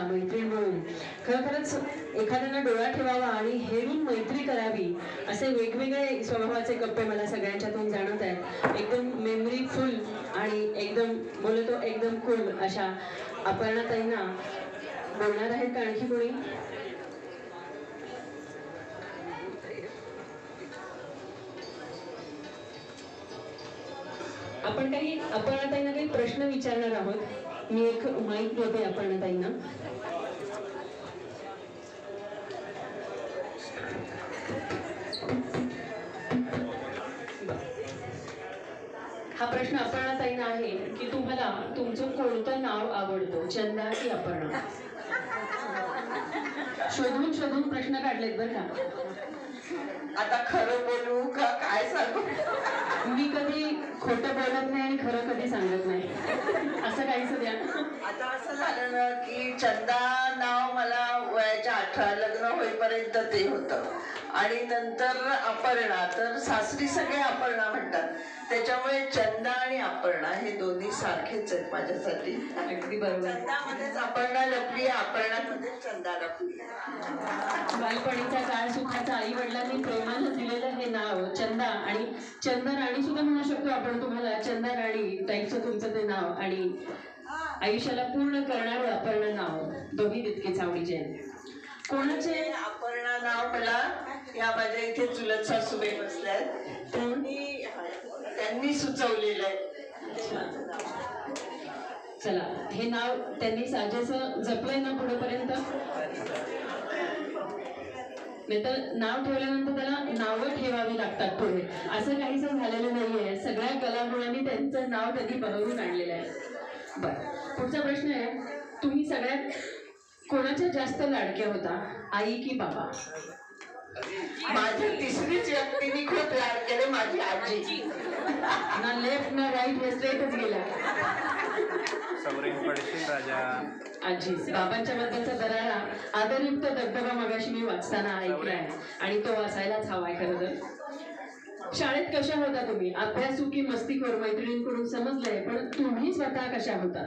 मैत्री म्हणून खरोखरच एखाद्यानं डोळा ठेवावा आणि हेरून मैत्री करावी असे वेगवेगळे स्वभावाचे गप्पे मला सगळ्यांच्यातून जाणवत आहेत. एकदम मेमरी फुल आणि एकदम बोलतो एकदम कूल अशा अपर्णाताईंना बोलणार आहेत का आणखी कोणी? आपण काही अपर्णाताईंना काही प्रश्न विचारणार आहोत. मी एक माईक देते अपर्णाताईंना. हा प्रश्न अपर्णाताईंना आहे की तुम्हाला तुमचं कोणतं नाव आवडतं, चंदा की अपर्णा? शोधून शोधून प्रश्न काढलेत बरं का. आता खरं बोलू का काय सांगू? मी कधी खोटं बोलत नाही आणि खरं कधी सांगत नाही, असं काहीच द्या. आता असं झालं ना की चंदा नाव मला वयाच्या 18 लग्न होईपर्यंत ते होतं आणि नंतर अपर्णा, तर सासरी सगळे अपर्णा म्हणतात, त्याच्यामुळे चंदा आणि अपर्णा हे दोन्ही सारखेच आहेत माझ्यासाठी. अगदी बरोबर. चंदामध्येच अपर्णा लपली, अपर्णामध्ये चंदा लपली. बालपणीचा काळ सुखाचा आई वडिलांनी प्रेमानं दिलेलं हे नाव चंदा, आणि चंदा राणी सुद्धा म्हणू शकतो आपण तुम्हाला. चंदा राणी टाईपचं तुमचं ते नाव आणि आयुष्याला पूर्ण करणारं अपर्णा नाव, दोन्ही तितकेच आवडीचे आहेत. कोणाचे? अपर्णा नाव मला या माझ्या इथे चुलत सासूबाई बसल्यात, त्यांनी सुचवलेलं आहे. चला, हे नाव त्यांनी साजेसं जपलंय ना पुढेपर्यंत? नाही तर नाव ठेवल्यानंतर त्याला नावं ठेवावी लागतात पुढे, असं काहीच झालेलं नाहीये. सगळ्या कलागुणांनी त्यांचं नाव त्यांनी बहरून आणलेलं आहे. बरं, पुढचा प्रश्न आहे, तुम्ही सगळ्यात कोणाच्या जास्त लाडक्या होता, आई की बाबा? माझी तिसरीच व्यक्तीने खूप लाड केले, माझी आजी. ना लेफ्ट ना राईट, हे स्ट्रेटच गेला. राजा आजी. बाबांच्या बद्दलचा दरारा आदरयुक्त दबदबा मगाशी मी वाचताना ऐकलाय आणि तो असायलाच हवाय खरं तर. शाळेत कशा होता तुम्ही? अभ्यासू की मस्तीखोर? मैत्रिणींकडून समजलंय, पण तुम्ही स्वतः कशा होता?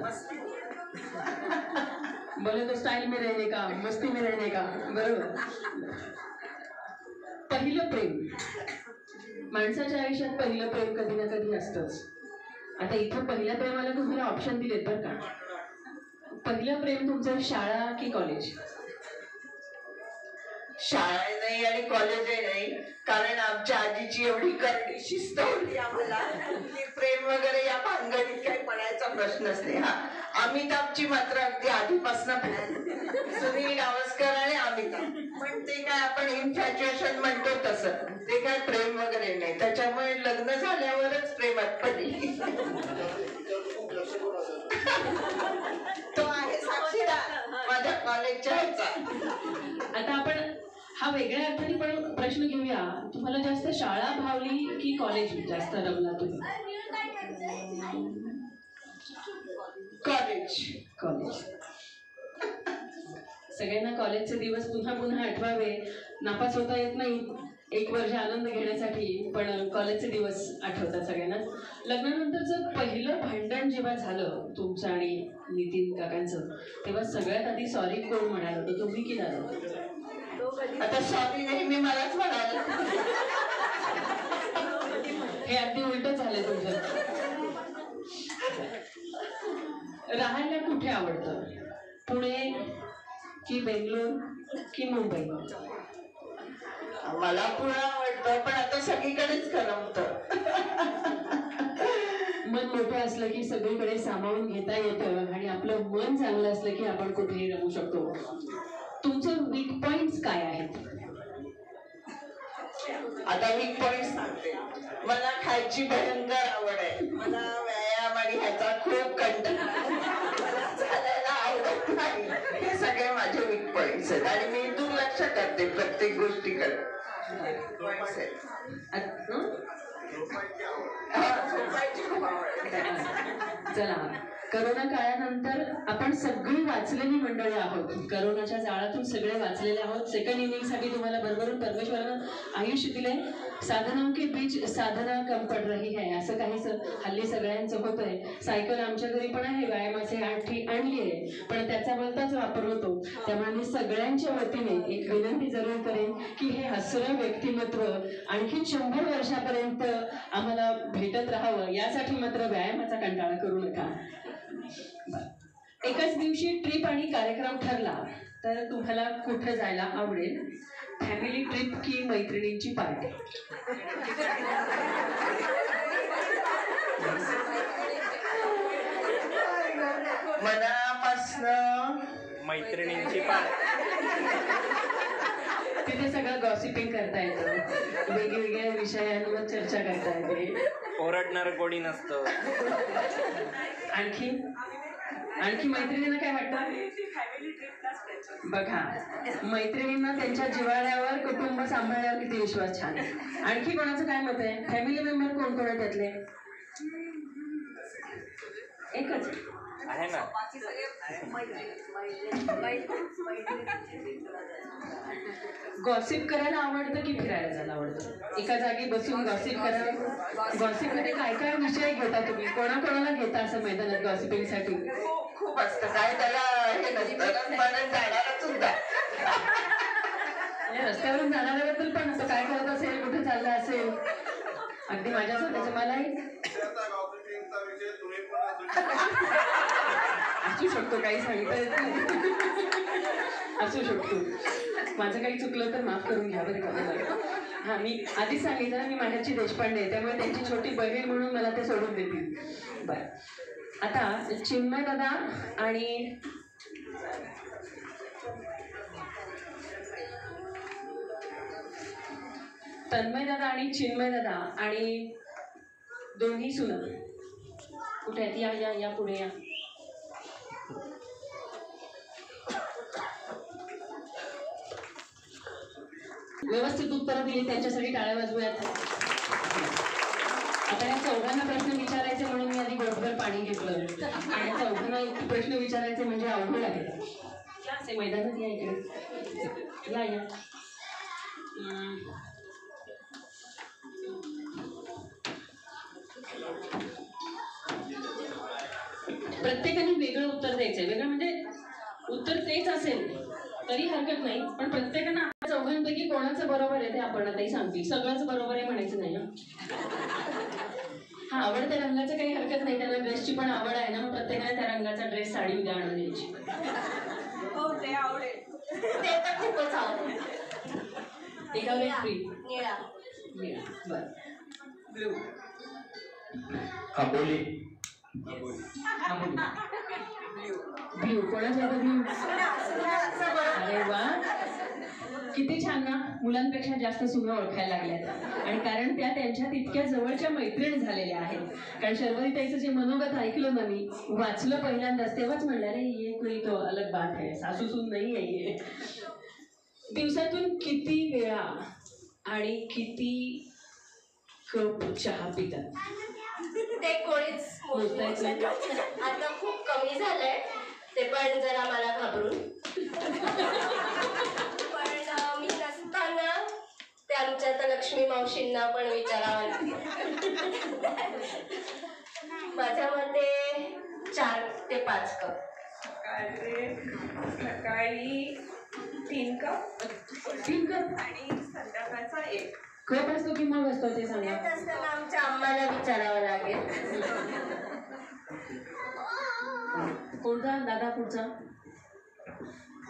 बोले तो स्टाईल में रहने का, मस्ती में रहने का. बरोबर. पहिलं प्रेम, माणसाच्या आयुष्यात पहिलं प्रेम कधी ना कधी असतंच. आता इथं पहिल्या प्रेमाला तुम्हाला ऑप्शन दिलेत बरं का. पहिलं प्रेम तुमचं शाळा की कॉलेज? शाळा नाही आणि कॉलेजही नाही, कारण आमच्या आजीची एवढी करडी शिस्त होती आम्हाला की प्रेम वगैरे या भानगडीत काही पडायचा प्रश्नच नाही. हा, अमिताभची मात्र अगदी आधीपासून सुनील गावस्कर आणि अमिताभ, पण ते काय आपण इन्फॅच्युएशन म्हणतो तसं, ते काय प्रेम वगैरे नाही. त्याच्यामुळे लग्न झाल्यावरच प्रेमात पडली. तो आहे साक्षीदार माझ्या कॉलेजच्या ह्याचा. आता आपण हा वेगळ्या अर्थाने पण प्रश्न घेऊया. तुम्हाला जास्त शाळा भावली की कॉलेज जास्त रमला तुम्ही? कॉलेज. कॉलेज. सगळ्यांना कॉलेजचे दिवस पुन्हा पुन्हा आठवावे, नापास होता येत नाही एक वर्ष आनंद घेण्यासाठी, पण कॉलेजचे दिवस आठवतात सगळ्यांनाच. लग्नानंतरचं पहिलं भांडण जेव्हा झालं तुमचं आणि नितीन काकांचं, तेव्हा सगळ्यात आधी सॉरी कोण म्हणाल होतं, तुम्ही की दादा? आता सॉरी नेहमी मलाच म्हणाल. हे अगदी उलट झालं तुमचं. राहायला कुठे आवडतं, पुणे की बेंगलोर की मुंबई? मला पुणे आवडतं, पण आता सगळीकडेच करमतं. मन मोठं असलं की सगळीकडे सामावून घेता येतं आणि आपलं मन चांगलं असलं की आपण कुठेही रमू शकतो. तुमचं वीक पॉइंट्स काय आहेत? आता वीक पॉइंट सांगते. मला खायची भयंकर आवड आहे, मला व्यायाम आणि ह्याचा खूप कंटाळा, चालायला आवडत नाही. हे सगळे माझे वीक पॉइंट्स आहेत आणि मी दुर्लक्ष करते प्रत्येक गोष्टीकडे. पॉइंट्स आहेत. चला, करोना काळानंतर आपण सगळी वाचलेली मंडळी आहोत. करोनाच्या जाळातून सगळे वाचलेले आहोत. सेकंड इनिंगसाठी तुम्हाला भरभरून परमेश्वरानं आयुष्य दिलंय. साधनाओं के बीच साधना कम पड रही है, असं काहीच हल्ली सगळ्यांचं होतंय. सायकल आमच्या घरी पण आहे, व्यायामाची आणखी आणली आहे, पण त्याचा भलताच वापर होतो. त्यामुळे मी सगळ्यांच्या वतीने एक विनंती जरूर करेन की हे हसरं व्यक्तिमत्व आणखी 100 वर्षापर्यंत आम्हाला भेटत राहावं, यासाठी मात्र व्यायामाचा कंटाळा करू नका. एकाच दिवशी ट्रिप आणि कार्यक्रम ठरला तर तुम्हाला कुठे जायला आवडेल? फॅमिली ट्रिप की मैत्रिणींची पार्टी? मनापासनं मैत्रिणींची पार्टी. तिथे सगळं गॉसिपिंग करता येतं, वेगवेगळ्या विषयांवर चर्चा करता येते, ओरडणार कोणी नसतं. आणखी आणखी मैत्रिणींना काय वाटतं? बघा, मैत्रिणींना त्यांच्या जिव्हाळ्यावर कुटुंब सांभाळण्यावर किती विश्वास. छान. आणखी कोणाचं काय मत आहे? फॅमिली मेंबर कोण कोण आहे त्यातले? एकच आहे ना. गॉसिप करायला आवडतं की फिरायला जायला आवडतं? एका जागी बसून गॉसिप करायला. गॉसिप मध्ये काय काय विषय घेता तुम्ही? कोणाकोणाला घेता असं मैदानात गॉसिपिंग साठी? खूप असतं, काय त्याला हे नसतं, म्हणून जाणारच सुद्धा. रस्त्यावरून जाणाऱ्याबद्दल पण असं काय करत असेल, कुठे चाललं असेल, अगदी माझ्या स्वतःचं मलाही असू शकतो, काही सांगता येत नाही. असू शकतो. माझं काही चुकलं तर माफ करून घ्या बरं का मला. हा, मी आधीच सांगितलं मी माहेरची देशपांडे आहे, त्यामुळे त्यांची छोटी बहीण म्हणून मला ते सोडून देतील. बरं, आता चिन्मय दादा आणि तन्मय दादा आणि चिन्मय दादा आणि दोन्ही सुना कुठे आहेत? या या या पुढे या. व्यवस्थित उत्तरं दिली त्यांच्यासाठी टाळ्या वाजवूयात. आता या चौघांना प्रश्न विचारायचे म्हणून मी आधी गोडभर पाणी घेतलं, आणि चौघांना एक प्रश्न विचारायचे म्हणजे अवघड आहे. या असे मैदानात या, इकडे या या. प्रत्येकाने वेगळं उत्तर द्यायचंय. वेगळं म्हणजे उत्तर तेच असेल तरी हरकत नाही, पण प्रत्येकानं आपल्या चौघांपैकी कोणाचं बरोबर आहे ते आपण आताही सांगतील. सगळंच बरोबर आहे म्हणायचं नाही. हा, आवडत्या रंगाचं काही हरकत नाही, त्यांना ड्रेसची पण आवड आहे ना, मग प्रत्येकाने त्या रंगाचा ड्रेस, साडी उद्या आणून द्यायची. हो, ते आवडेल. ते तर खूपच आवडेल. एकावर एक फ्री. निळा. बरं. ब्लू. आंबोली. ब्ल्यू. कोणाच्या ब्ल्यू? अरे वा, किती छान ना. मुलांपेक्षा जास्त सुना ओळखायला लागल्यात, आणि कारण त्या त्यांच्यात इतक्या जवळच्या मैत्रीण झालेल्या आहेत. कारण शर्वरी ताईचं जे मनोगत ऐकलं ना, मी वाचलं पहिल्यांदाच, तेव्हाच म्हणलं रे ये कोई तो अलग बात है, सासू सून नाही आहे. दिवसातून किती वेळा आणि किती कप चहा पितात? ते कोणीच मोजता येत नाही. आता खूप कमी झालंय ते, पण जरा मला घाबरून. पण मी नसताना ते आमच्या तर लक्ष्मी मावशींना पण विचारावं लागेल. माझ्या मते 4 ते 5 कप. सकाळी 3 कप 3 कप आणि संध्याकाळचा 1 कप असतो की मग असतो ते सांगा. त्यात असताना आमच्या आम्हाला विचारावं लागेल. कोणता दादा? पुढचा?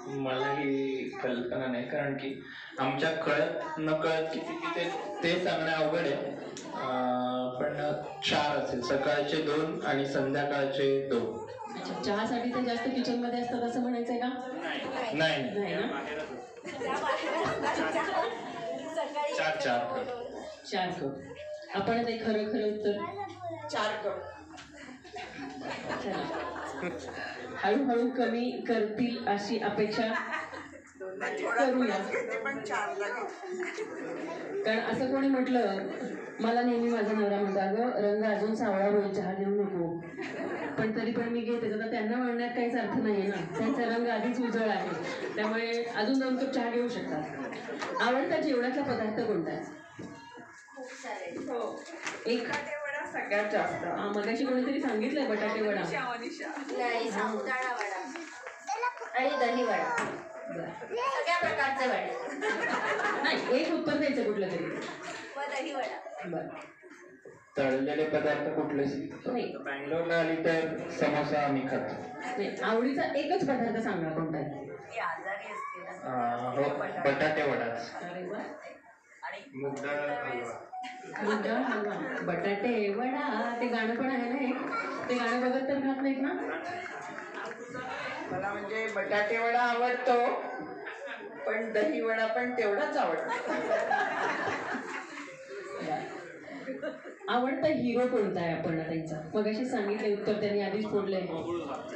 मला ही कल्पना नाही, कारण की आमच्या कळत नकळत किती पिते ते सांगणं अवघड आहे. पण 4 असेल, सकाळचे 2 आणि संध्याकाळचे 2. अच्छा, चहासाठी ते जास्त किचन मध्ये असतात असं म्हणायचंय का? नाही नाही ना. 4 कप. आपण ते खरं खरं उत्तर 4 कप. हळूहळू कमी करतील अशी अपेक्षा. करूया. पण 4ला कारण असं कोणी म्हटलं, मला नेहमी माझा नवरा म्हणतो, अगं रंग अजून सावळा होईल, चहा घेऊ नको. पण तरी पण मी घेते. तर त्यांना म्हणण्यात काहीच अर्थ नाहीये ना, त्यांचा रंग आधीच उजळ आहे, त्यामुळे अजून 2 कप चहा घेऊ शकतात. आवडता जेवणाचा पदार्थ कोणता आहे? खूप सारे. एक वडा सगळ्यात जास्त. मगाशी कोणीतरी सांगितलंय बटाटे वडा. नाही, साबुदाणा वडा आणि दही वडा, सगळ्या प्रकारचे वडे. नाही, एक उत्तर द्यायचं कुठलं तरी. मग दही वडा. बरं. तळलेले पदार्थ कुठलेच नाही. बँगलोरला आली तर समोसा आम्ही खातो. नाही, आवडीचा एकच पदार्थ सांगा कोणता आहे. हो, बटाटे वडाच. अरे वा. मुद्दा हलवा. मुद्दा हलवा, बटाटे वडा, ते गाणं पण आहे ना एक. ते गाणं बघत तर खात नाहीत ना. मला म्हणजे बटाटे वडा आवडतो, पण दही वडा पण तेवढाच आवडतो. आवडता हिरो कोणता आहे आपण त्यांचा? मगाशी सांगितले उत्तर त्यांनी आधीच फोडलंय.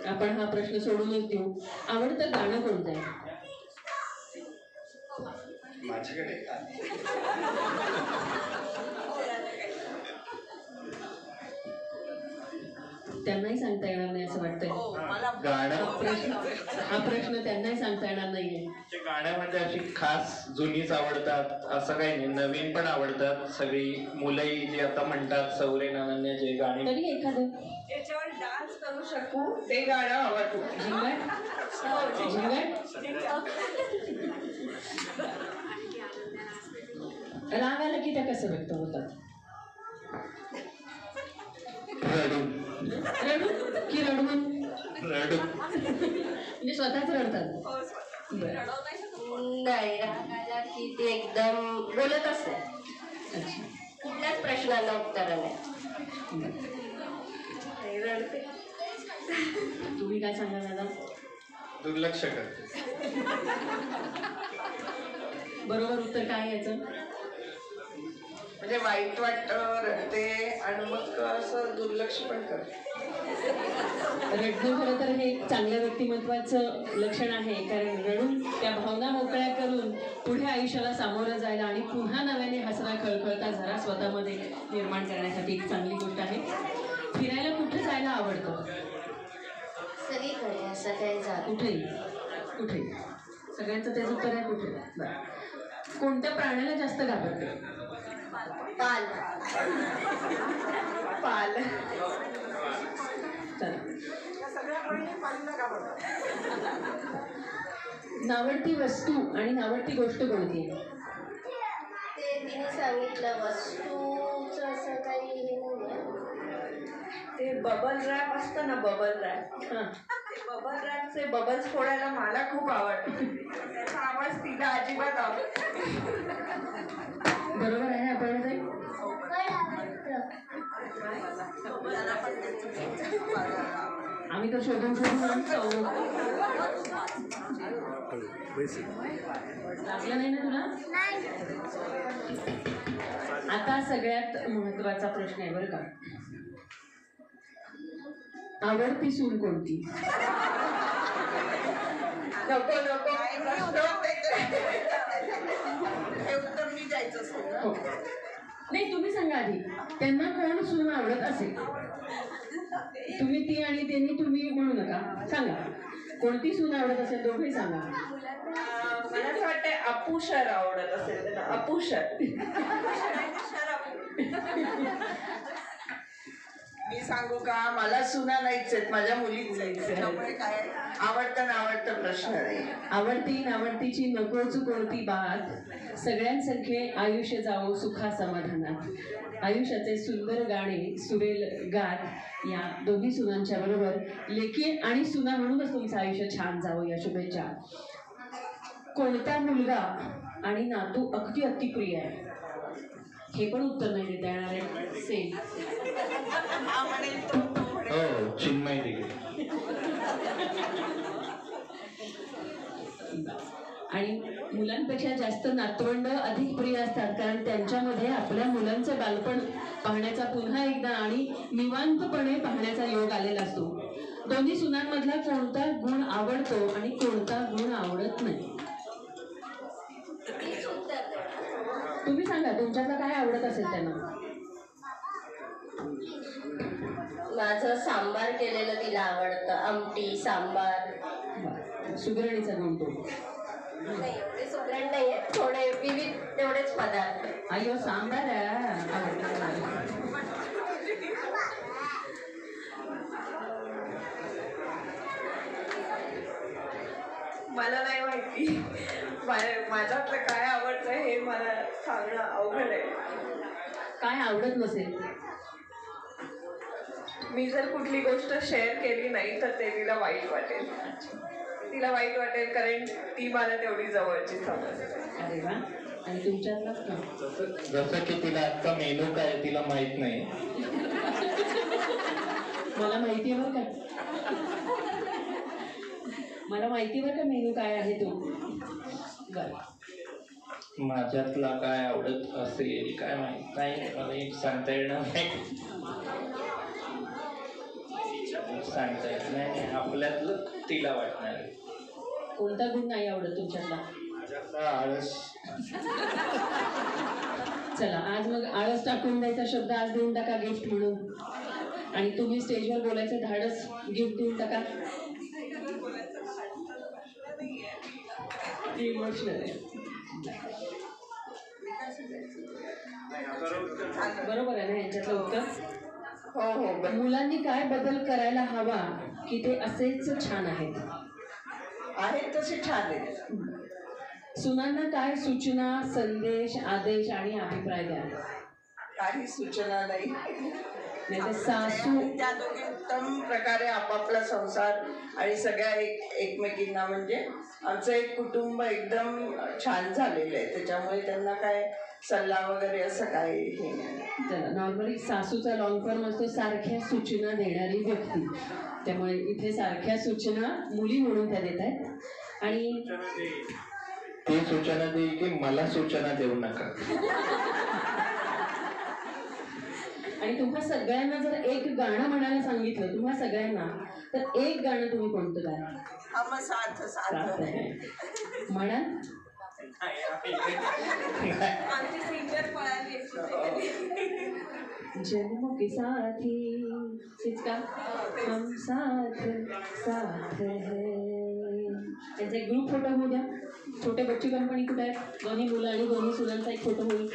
आपण हा प्रश्न सोडूनच देऊ. आवडतं गाणं कोणतं आहे? माझ्याकडे त्यांनाही सांगता येणार नाही असं वाटतंय. गाणं हा प्रश्न त्यांनाही सांगता येणार नाहीये. गाण्यामध्ये अशी खास जुनीच आवडतात असं काही नाही, नवीन पण आवडतात. सगळी मुलंही जी आता म्हणतात सौरे नानांनी जे गाणी, तरी एखादं त्याच्यावर डान्स करू शकू ते गाणं आवडतं. झिंगाट झिंगाट. राग आला की त्या कसं व्यक्त होतात? रडून रडून की रडवून? रडून म्हणजे स्वतःच रडतात. बरं. नाही, राग आला की ते एकदम बोलतच नाही, अच्छा. कुठल्याच प्रश्नाला उत्तर नाही. रडते. तुम्ही काय सांगा दादा? दुर्लक्ष करते. बरोबर उत्तर काय याचं? म्हणजे वाईट वाटतं, रडते आणि मग असं दुर्लक्ष पण करते. रडणं खरं तर हे एक चांगल्या व्यक्तिमत्वाचं लक्षण आहे. कारण रडून त्या भावना मोकळ्या करून पुढे आयुष्याला सामोरं जायला आणि पुन्हा नव्याने हसरा खळखळता झरा स्वतःमध्ये निर्माण करण्यासाठी एक चांगली गोष्ट आहे. फिरायला कुठे जायला आवडतं? सगळीकडे असं काही जात. कुठेही कुठेही. सगळ्यांचं तेच उत्तर आहे, कुठे. बरं. कोणत्या प्राण्याला जास्त घाबरते? पाल. पाल. चला. नावडती वस्तू आणि नावडती गोष्ट कोणती आहे? ते तिने सांगितलं, वस्तूचं असं काही हे नाही. ते बबल रॅप असतं ना, बबल रॅप. हां. ते बबल रॅपचे बबल्स फोडायला मला खूप आवडतं. त्याचा आवाज तिला अजिबात आवडत. बरोबर आहे आपण ते. आम्ही तर शोधून शोधून आणतो. लागलं नाही ना तुला? आता सगळ्यात महत्वाचा प्रश्न आहे बरं का. आवडती सून कोणती? नको नको, हे उत्तर मी द्यायचं असेल ना. हो. नाही, तुम्ही सांगा आधी. त्यांना कोण सून आवडत असेल? तुम्ही ती आणि त्यांनी तुम्ही म्हणू नका, सांगा. कोणती सून आवडत असेल दोघेही सांगा. मला असं वाटतंय अपुशर आवडत असेल त्यांना. अपुशर. मी सांगू का, मला सुना नाहीच आहेत, माझ्या मुलीच नाहीच. त्यामुळे काय आवडतं नावडतं प्रश्न नाही. आवडती नावडतीची नकोच कोणती बात, सगळ्यांसारखे आयुष्य जावो सुखा समाधानात. आयुष्याचे सुंदर गाणे सुरेल गात या दोन्ही सुनांच्या बरोबर लेकी आणि सुना म्हणूनच तुमचं आयुष्य छान जावं या शुभेच्छा. कोणता मुलगा आणि नातू अगदी अतिप्रिय आहे? हे पण उत्तर नाही देता येणार आहे. सेम. हो, चिन्मय दिघे. आणि मुलांपेक्षा जास्त नातवंड अधिक प्रिय असतात, कारण त्यांच्यामध्ये आपल्या मुलांचं बालपण पाहण्याचा पुन्हा एकदा आणि निवांतपणे पाहण्याचा योग आलेला असतो. दोन्ही सुनांमधला कोणता गुण आवडतो आणि कोणता गुण आवडत नाही? सांगा तुमच्यातलं काय आवडत असेल त्यांना. माझं सांबार केलेलं तिला आवडतं, आमटी सांबार. बरं. सुगरणीचा गुण तो. नाही एवढे सुगरण नाहीये, थोडे विविध तेवढेच पदार्थ. अय्यो सांबार आवडतं. मला नाही माहिती माझ्यातलं काय आवडतं हे मला सांगणं अवघड आहे. काय आवडत नसेल. मी जर कुठली गोष्ट शेअर केली नाही तर ते तिला वाईट वाटेल. तिला वाईट वाटेल कारण ती मला तेवढी जवळची समजते. अरे वा. आणि तुमच्यातलं जसं की तिला आजचा मेनू काय आहे तिला माहित नाही. मला माहिती आहे बरं का. मला माहिती बरं का मेनू काय आहे तो. बरं. माझ्यातला काय आवडत असेल काय माहित नाही, मला एक सांगता येणार नाही. सांगता येत नाही. आपल्यातलं तिला वाटणार आहे. कोणता गुण नाही आवडत तुमच्यातला. माझ्यातला आळस. चला आज मग आळस टाकून द्यायचा शब्द आज देऊन टाका गिफ्ट म्हणून. आणि तुम्ही स्टेजवर बोलायचं धाडस गिफ्ट देऊन टाका. इमोशनल आहे. बरोबर आहे ना यांच्यातलं उत्तर. हो हो मुलांनी काय बदल करायला हवा की ते असेच छान आहेत. आहेत तसे छान आहेत. सुनांना काय सूचना संदेश आदेश आणि अभिप्राय द्या. काही सूचना नाही. नाही तर सासू त्या दोघी उत्तम प्रकारे आपापला संसार आणि सगळ्या एकमेकींना म्हणजे आमचं एक कुटुंब एकदम छान झालेलं आहे. त्याच्यामुळे त्यांना काय सल्ला वगैरे असं काय हे नाही. चला नॉर्मली सासूचा लॉंग फॉर्म असतो सारख्या सूचना देणारी व्यक्ती. त्यामुळे इथे सारख्या सूचना मुली म्हणून त्या देत आहेत. आणि ती सूचना देईल की मला सूचना देऊ नका. आणि तुम्हा सगळ्यांना जर एक गाणं म्हणायला सांगितलं तुम्हा सगळ्यांना तर एक गाणं तुम्ही कोणतं गाणं. हा मग साथ साथ म्हणा. आमची सिंगर पळाली जन्म के साथी तेच का हम साथ साथ है. त्यांचा एक ग्रुप फोटो होऊ द्या. छोटे बच्ची कंपनी कुठे आहेत. दोन्ही मुलं आणि दोन्ही सुनांचा एक फोटो होईल.